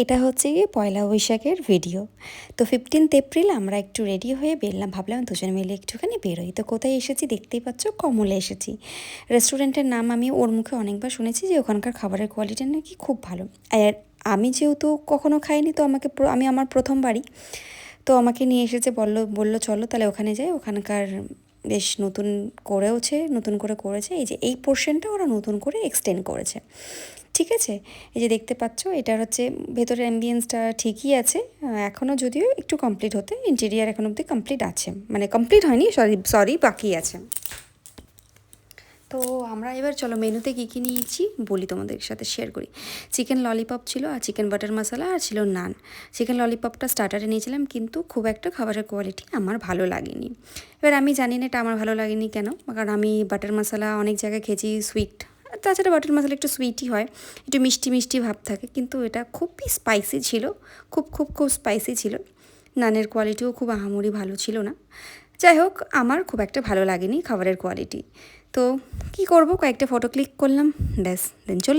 এটা হচ্ছে গিয়ে পয়লা বৈশাখের ভিডিও। তো 15th এপ্রিল আমরা একটু রেডি হয়ে বেরলাম, ভাবলাম দুজন মিলে একটুখানি বেরোই। তো কোথায় এসেছি দেখতেই পাচ্ছ, কমলে এসেছি। রেস্টুরেন্টের নাম আমি ওর মুখে অনেকবার শুনেছি যে ওখানকার খাবারের কোয়ালিটি নাকি খুব ভালো। আর আমি যেহেতু কখনো খাইনি, তো আমি আমার প্রথমবারই, তো আমাকে নিয়ে এসেছে, বললো চলো তাহলে ওখানে যাই। ওখানকার বেশ নতুন করে করেছে। এই যে এই পোর্শনটা ওরা নতুন করে এক্সটেন্ড করেছে, ঠিক আছে। এই যে দেখতে পাচ্ছ, এটার হচ্ছে ভেতরের অ্যাম্বিয়েন্সটা ঠিকই আছে, এখনও যদিও একটু কমপ্লিট হতে, ইন্টেরিয়ার এখন অবধি কমপ্লিট আছে, মানে কমপ্লিট হয়নি, সরি বাকি আছে। তো আমরা এবার চলো মেনুতে কী কী নিয়েছি বলি, তোমাদের সাথে শেয়ার করি। চিকেন ললিপপ ছিল, আর চিকেন বাটার মশলা, আর ছিল নান। চিকেন ললিপপটা স্টার্টারে নিয়েছিলাম, কিন্তু খুব একটা খাবারের কোয়ালিটি আমার ভালো লাগেনি। এবার আমি জানি না এটা আমার ভালো লাগেনি কেন, কারণ আমি বাটার মশলা অনেক জায়গায় খেয়েছি সুইট, তাছাড়া বাটার মশলা একটু সুইটই হয়, একটু মিষ্টি মিষ্টি ভাব থাকে, কিন্তু এটা খুবই স্পাইসি ছিল, খুব স্পাইসি ছিল। নানের কোয়ালিটিও খুব আহামরি ভালো ছিল না। যাই হোক, আমার খুব একটা ভালো লাগেনি খাবারের কোয়ালিটি। তো কি করব, কয়েকটা ফটো ক্লিক করলাম, ব্যাস দেন চলে